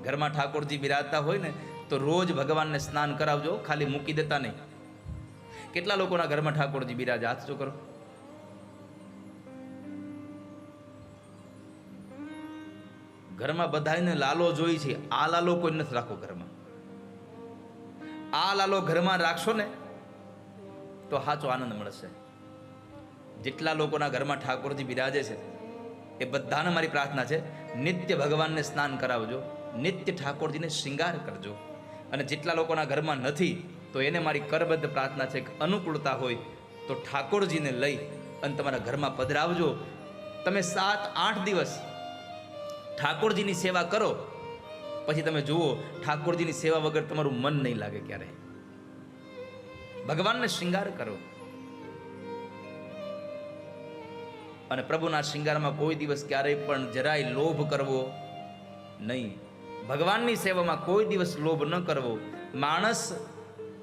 ઘરમાં ઠાકોરજી બિરાજતા હોય ને તો રોજ ભગવાનને સ્નાન કરાવજો, ખાલી મૂકી દેતા નહીં. કેટલા લોકોના ઘરમાં ઠાકોરજી બિરાજે? હાથ જો કરો. ઘરમાં બધાને લાલો જોઈ છે, આ લાલો કોઈ નથી રાખો ઘરમાં. આ લાલો ઘરમાં રાખશો ને તો સાચો આનંદ મળશે. જેટલા લોકોના ઘરમાં ઠાકોરજી બિરાજે છે એ બધાને મારી પ્રાર્થના છે, નિત્ય ભગવાનને સ્નાન કરાવજો, નિત્ય ઠાકોરજીને શૃંગાર કરજો. અને જેટલા લોકોના ઘરમાં નથી તો એને મારી કરબદ્ધ પ્રાર્થના છે કે અનુકૂળતા હોય તો ઠાકોરજીને લઈ અને તમારા ઘરમાં પધરાવજો. તમે 7-8 દિવસ ઠાકોરજીની સેવા કરો, પછી તમે જુઓ ઠાકોરજીની સેવા વગર તમારું મન નહીં લાગે ક્યારે. ભગવાનને શૃંગાર કરો અને પ્રભુના શૃંગારમાં કોઈ દિવસ ક્યારેય પણ જરાય લોભ કરવો નહીં. ભગવાનની સેવામાં કોઈ દિવસ લોભ ન કરવો. માણસ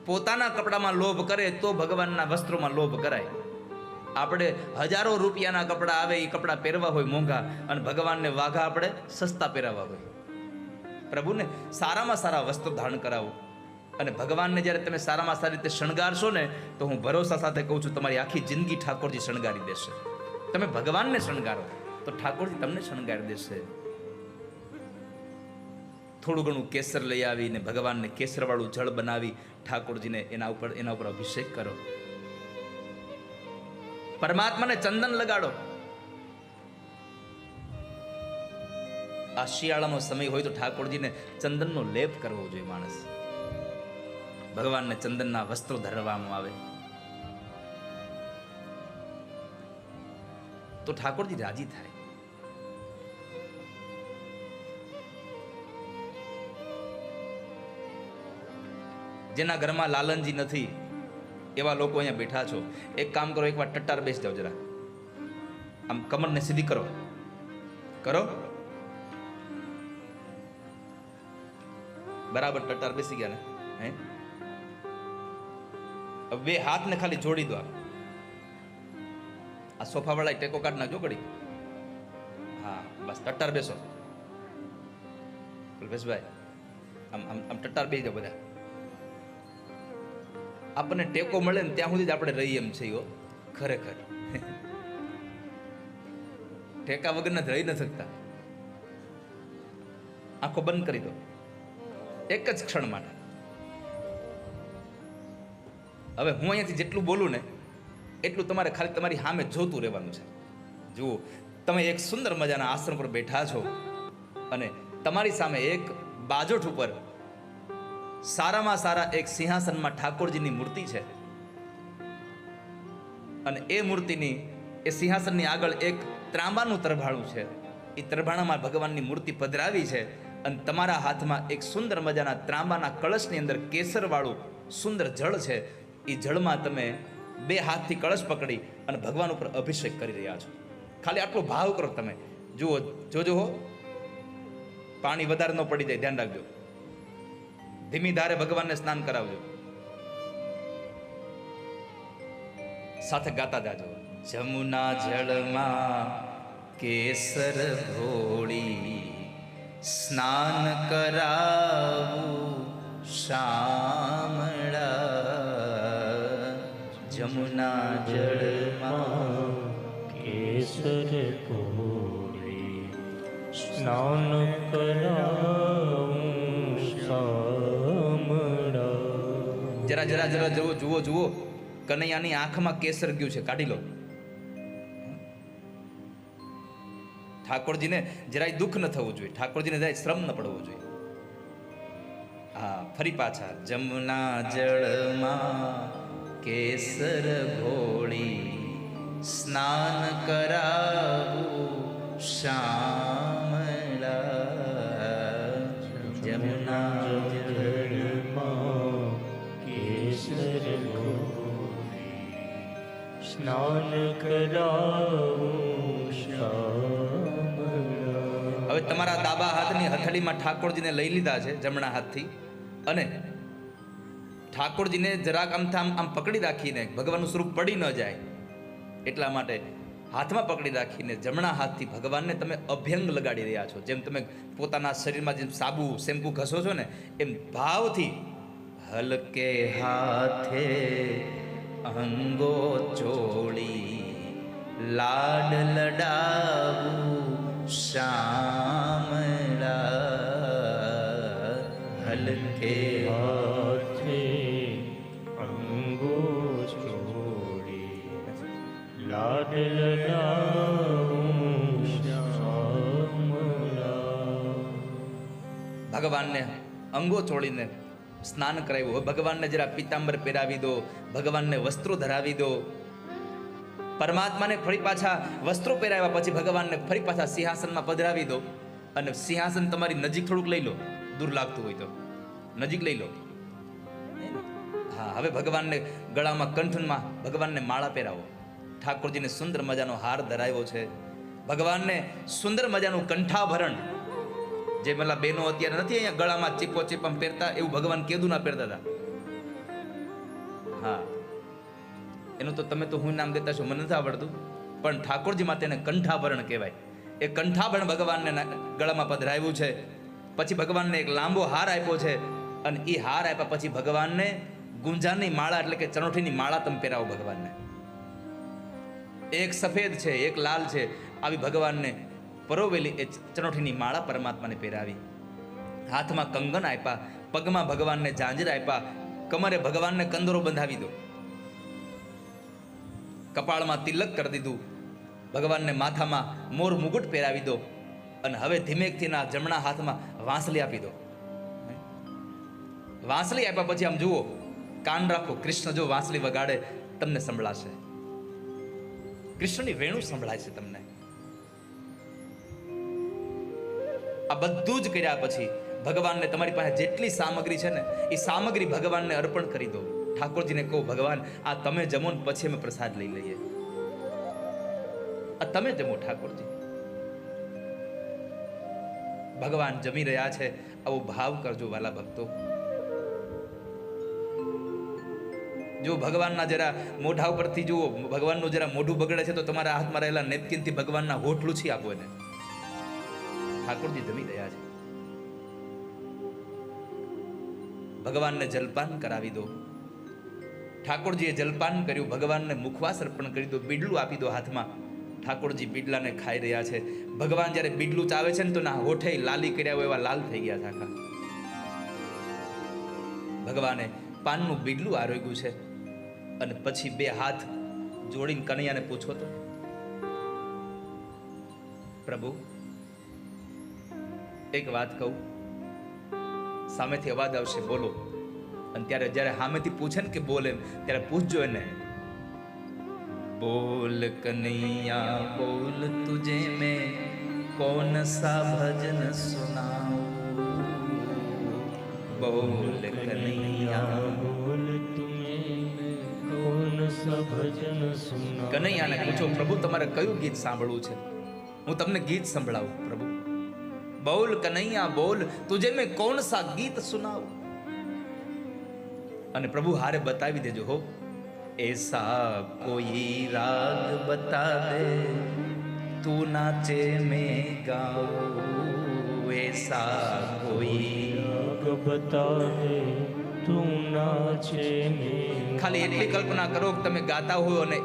પોતાના કપડામાં લોભ કરે તો ભગવાનના વસ્ત્રોમાં લોભ કરાય. આપણે હજારો રૂપિયાના કપડાં આવે, એ કપડાં પહેરવા હોય મોંઘા, અને ભગવાનને વાઘા આપણે સસ્તા પહેરાવા હોય. પ્રભુને સારામાં સારા વસ્ત્રો ધારણ કરાવો. અને ભગવાનને જ્યારે તમે સારામાં સારી રીતે શણગારશો ને તો હું ભરોસા સાથે કહું છું, તમારી આખી જિંદગી ઠાકોરજી શણગારી દેશે. તમે ભગવાનને શણગારો તો ઠાકોરજી તમને શણગારી દેશે. થોડું ઘણું કેસર લઈ આવીને ભગવાનને કેસરવાળું જળ બનાવી ઠાકોરજીને એના ઉપર અભિષેક કરો. પરમાત્માને ચંદન લગાડો. આ શિયાળાનો સમય હોય તો ઠાકોરજીને ચંદનનો લેપ કરવો જોઈએ. માણસ ભગવાનને ચંદનના વસ્ત્રો ધરવામાં આવે તો ઠાકોરજી રાજી થાય. જેના ઘરમાં લાલનજી નથી એવા લોકો અહીંયા બેઠા છો, એક કામ કરો, એકવાર ટટ્ટાર બેસી જાઓ. જરા આમ કમરને સીધી કરો. બરાબર ટટ્ટાર બેસી ગયા ને? હે, બે હાથને ખાલી જોડી દો. આ સોફા વાળા ટેકો કાઢ નાખજો ઘડી. હા બસ ટટ્ટાર બેસો. કલ્પેશભાઈ આમ આમ આમ ટટ્ટાર બેસી જાઓ બધા. આપણને ટેકો મળે ને ત્યાં સુધી જ આપણે રહીએ એમ છે. ખરેખર ટેકા વગર નથી રહી ન શકતા. આંખો બંધ કરી દો એક જ ક્ષણ માટે. હવે હું અહીંયાથી જેટલું બોલું ને એટલું તમારે ખાલી તમારી સામે જોતું રહેવાનું છે. જુઓ, તમે એક સુંદર મજાના આસન પર બેઠા છો અને તમારી સામે એક બાજોઠ ઉપર સારામાં સારા એક સિંહાસનમાં ઠાકોરજીની મૂર્તિ છે. અને એ મૂર્તિની, એ સિંહાસનની આગળ એક ત્રાંબાનું તરભાણું છે. એ તરભાણામાં ભગવાનની મૂર્તિ પધરાવી છે. અને તમારા હાથમાં એક સુંદર મજાના ત્રાંબાના કળશની અંદર કેસરવાળું સુંદર જળ છે. એ જળમાં તમે બે હાથથી કળશ પકડી અને ભગવાન ઉપર અભિષેક કરી રહ્યા છો. ખાલી આટલો ભાવ કરો તમે. જુઓ, જોજો હો, પાણી વધારે ન પડી જાય, ધ્યાન રાખજો. ધીમી ધારે ભગવાનને સ્નાન કરાવજો. સાથે ગાતા જાજો. જમુના જળમાં કેસર ઘોળી સ્નાન કરાવું શામળા. જમુના જળમાં કેસર ઘોળી સ્નાન કરાવું શામળા. જરા જરા જરા જુઓ કનૈયાની આંખમાં કેસર ગયું છે, કાઢી લો. ઠાકોરજીને જરાય દુઃખ ન થવું જોઈએ, ઠાકોરજીને જરાય શ્રમ ન પડવો જોઈએ. હા, ફરી પાછા. જમુના જળમાં કેસર ઘોળી સ્નાન કરાવું શામળા. જમુના જળમાં કેસર ઘોળી સ્નાન કરાવું શામળા. હવે તમારા ડાબા હાથની હથેળીમાં ઠાકોરજીને લઈ લીધા છે, જમણા હાથથી, અને ઠાકોરજીને જરાક આમ પકડી રાખીને ભગવાનનું સ્વરૂપ પડી ન જાય એટલા માટે હાથમાં પકડી રાખીને જમણા હાથથી ભગવાનને તમે અભ્યંગ લગાડી રહ્યા છો. જેમ તમે પોતાના શરીરમાં જેમ સાબુ શેમ્પુ ઘસો છો ને એમ ભાવથી હલકે હાથે અંગો ચોળી લાડ લડાવું શ્યામળા હલકે હાથે અંગો છોડી લાડ લડાવું શ્યામળા. ભગવાનને અંગો ચોળીને સ્નાન કરાવ્યું. ભગવાનને જરા પીતાંબર પહેરાવી દો, ભગવાનને વસ્ત્રો ધરાવી દો. પરમાત્માને ફરી પાછા વસ્ત્રો પહેરાવ્યા પછી ભગવાનને ફરી પાછા સિંહાસનમાં પધરાવી દો અને સિંહાસન તમારી નજીક થોડુંક લઈ લો, દૂર લાગતું હોય તો નજીક લઈ લો. હા, હવે ભગવાનને ગળામાં કંઠમાં ભગવાનને માળા પહેરાવો. ઠાકોરજીને સુંદર મજાનો હાર ધરાવ્યો છે. ભગવાનને સુંદર મજાનું કંઠાભરણ, જે પેલા બેનો અત્યારે નથી અહીંયા ગળામાં ચીપો ચીપમ પહેરતા, એવું ભગવાન કેદું ના પહેરતા હતા. હા, એનું તો તમે તો હું નામ દેતા છો, મને નથી આવડતું, પણ ઠાકોરજી માટે એને કંઠાભરણ કહેવાય. એ કંઠાભરણ ભગવાનને ગળામાં પધરાવ્યું છે. પછી ભગવાનને એક લાંબો હાર આપ્યો છે અને એ હાર આપ્યા પછી ભગવાનને ગુંજાની માળા એટલે કે ચણોઠીની માળા તમે પહેરાવો ભગવાનને. એક સફેદ છે, એક લાલ છે, આવી ભગવાનને પરોવેલી એ ચણોઠીની માળા પરમાત્માને પહેરાવી. હાથમાં કંગન આપ્યા, પગમાં ભગવાનને ઝાંઝર આપ્યા, કમરે ભગવાનને કંદરો બંધાવી દો, કપાળમાં તિલક કરી દીધું, ભગવાનને માથામાં મોર મુગુટ પહેરાવી દો અને હવે ધીમેકથી ના જમણા હાથમાં વાંસળી આપી દો. વાંસળી આપ્યા પછી આમ જુઓ, કાન રાખો, કૃષ્ણ જો વાંસળી વગાડે તમને સંભળાશે, કૃષ્ણની વેણુ સંભળાય છે તમને. આ બધું જ કર્યા પછી ભગવાનને તમારી પાસે જેટલી સામગ્રી છે ને એ સામગ્રી ભગવાનને અર્પણ કરી દો. ઠાકોરજીને કહો, ભગવાન આ તમે જમો ને પછી અમે પ્રસાદ લઈ લઈએ. આ તમે જમો ઠાકોરજી. ભગવાન જમી રહ્યા છે, આવો ભાવ કરજો વાલા ભક્તો. જો ભગવાનના જરા મોઢા ઉપરથી જુઓ, ભગવાનનું જરા મોઢું બગડે છે તો તમારા હાથમાં રહેલા નેપકિનથી ભગવાનના હોઠ લૂછી આપો એને. ઠાકોરજી જમી રહ્યા છે. ભગવાનને જલપાન કરાવી દો. ઠાકોરજીએ જલપાન કર્યું, ભગવાનને મુખવાસ અર્પણ કરી દો, બીડલું આપી દો હાથમાં. ઠાકોરજી બીડલાને ખાઈ રહ્યા છે. ભગવાન જ્યારે બીડલું ચાવે છે ને તો ના હોઠે લાલી કર્યા હોય એવા લાલ થઈ ગયા છે આખા. ભગવાને પાનનું બીડલું આરોગ્યું છે અને પછી બે હાથ જોડીને કનૈયાને પૂછો તો, પ્રભુ એક વાત કહું, સામેથી અવાજ આવશે બોલો, અને ત્યારે જ્યારે સામેથી પૂછે ને કે બોલે ત્યારે પૂછજો એને, બોલ કનૈયા બોલ તુજે મેં कौन सा भजन सुनाऊं, बोल कन्हैया बोल तुम्हें कौन सा भजन सुना. કનૈયાને પૂછો, પ્રભુ તમારે કયું ગીત સાંભળવું છે, હું તમને ગીત સંભળાવું. પ્રભુ બોલ કનૈયા બોલ તુજે મેં કौन सा ગીત સુનાऊं. અને પ્રભુ હારે બતાવી દેજો હો, ऐसा कोई राग बता दे तू नाचे में गाऊं, ऐसा कोई राग बता दे તું નાચે મેં. ખાલી એટલી કલ્પના કરો કે તમે ગાતા હોય અને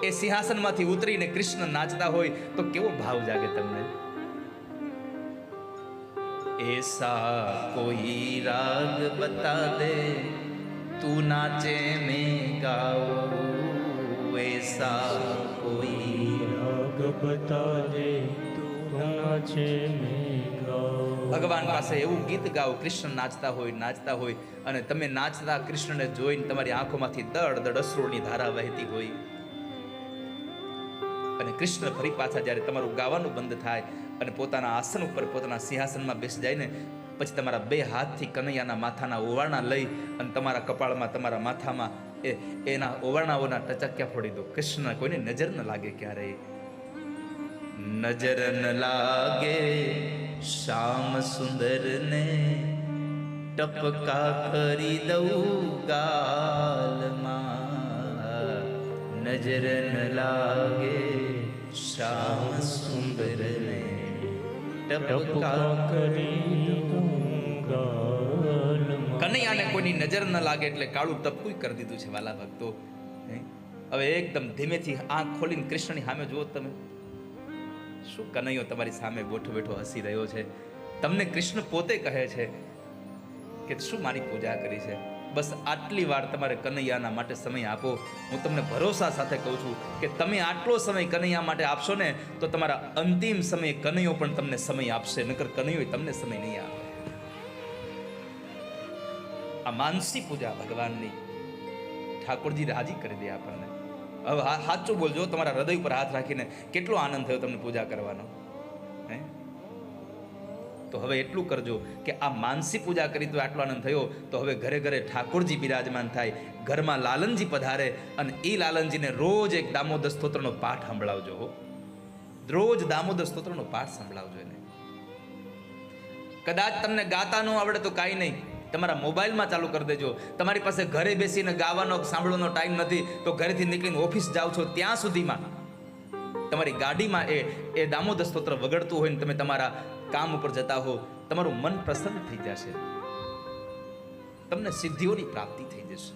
એ સિંહાસનમાંથી ઉતરીને કૃષ્ણ નાચતા હોય તો કેવો ભાવ જાગે તમને. ऐसा कोई राग बता दे तू नाचे में गाऊं, ऐसा कोई રાગ બતા દે તું નાચે મેં ગાઉં. ભગવાન પાસે એવું ગીત ગાઓ, કૃષ્ણ નાચતા હોય અને તમે નાચતા કૃષ્ણને જોઈને તમારી આંખોમાંથી દળ દળ અશ્રુની ધારા વહેતી હોય અને કૃષ્ણ ફરી પાછા જ્યારે તમારું ગાવાનું બંધ થાય અને પોતાના આસન ઉપર પોતાના સિંહાસનમાં બેસી જાય ને પછી તમારા બે હાથથી કનૈયાના માથાના ઓવારણા લઈ અને તમારા કપાળમાં તમારા માથામાં એના ઓવારણાઓના ટચક્યા ફોડી દો. કૃષ્ણ કોઈને નજર ન લાગે, ક્યારેય નજર ન લાગે શ્યામ સુંદર ને ટપકા કરી દઉં ગાલમાં, નજર ન લાગે શ્યામ સુંદર ને ટપકા કરી દઉં ગાલમાં. કનૈયાને કોઈની નજર ન લાગે એટલે કાળું ટપકું કરી દીધું છે વાલા ભક્તો. હે? હવે એકદમ ધીમેથી આંખ ખોલીને કૃષ્ણની સામે જુઓ તમે. શું કનૈયો તમારી સામે બેઠો બેઠો હસી રહ્યો છે. તમને કૃષ્ણ પોતે કહે છે કે શું મારી પૂજા કરી છે. બસ આટલી વાર તમારે કનૈયાના માટે સમય આપો. હું તમને ભરોસા સાથે કહું છું કે તમે આટલો સમય કનૈયા માટે આપશો ને તો તમારા અંતિમ સમયે કનૈયો પણ તમને સમય આપશે, નકર કનૈયો તમને સમય નહીં આપે. આ માનસી પૂજા ભગવાનની ઠાકોરજી રાજી કરી દે આપણને. હવે સાચું બોલજો, તમારા હૃદય ઉપર હાથ રાખીને કેટલો આનંદ થયો તમને પૂજા કરવાનો. હે? તો હવે એટલું કરજો કે આ માનસી પૂજા કરી તો આટલો આનંદ થયો, તો હવે ઘરે ઘરે ઠાકોરજી બિરાજમાન થાય, ઘરમાં લાલનજી પધારે અને એ લાલનજીને રોજ એક દામોદર સ્તોત્રનો પાઠ સંભળાવજો. રોજ દામોદર સ્તોત્રનો પાઠ સંભળાવજો એને. કદાચ તમને ગાતા ન આવડે તો કાંઈ નહીં, તમારા મોબાઈલમાં ચાલુ કરી દેજો. તમારી પાસે ઘરે બેસીને ગાવાનો સાંભળવાનો ટાઈમ નથી તો ઘરેથી નીકળીને ઓફિસ જાઓ છો ત્યાં સુધીમાં તમારી ગાડીમાં એ દામોદર સ્તોત્ર વગડતું હોય ને તમે તમારા કામ ઉપર જતા હો, તમારું મન પ્રસન્ન થઈ જશે, તમને સિદ્ધિઓની પ્રાપ્તિ થઈ જશે.